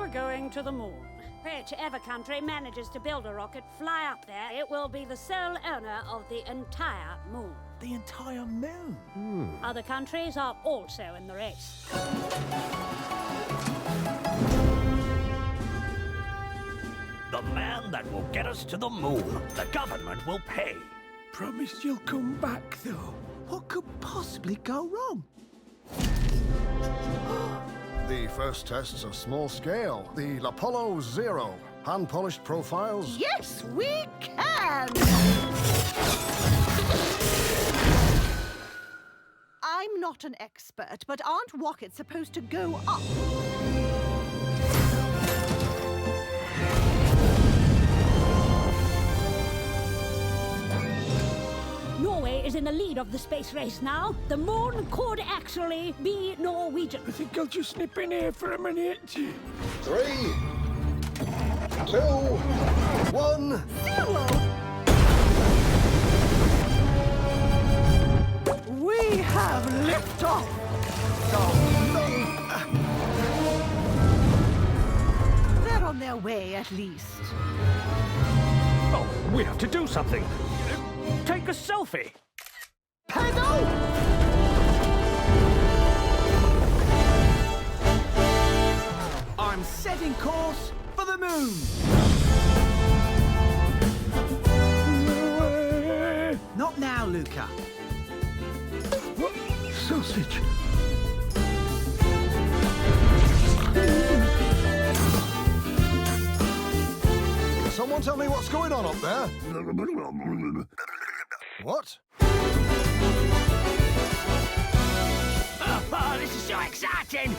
We're going to the moon. Whichever country manages to build a rocket, fly up there, it will be the sole owner of the entire moon. The entire moon? Other countries are also in the race. The man that will get us to the moon, the government will pay. Promise you'll come back, though. What could possibly go wrong? The first tests are small scale. The Apollo Zero. Hand-polished profiles. Yes, we can! I'm not an expert, but aren't rockets supposed to go up? Norway is in the lead of the space race now. The moon could actually be Norwegian. I think I'll just nip in here for a minute. 3, 2, 1. Zero! We have liftoff! They're on their way, at least. Oh, we have to do something. Take a selfie. Pedal! I'm setting course for the moon. Not now, Luca. What? Sausage. Someone tell me what's going on up there? What? Oh, this is so exciting!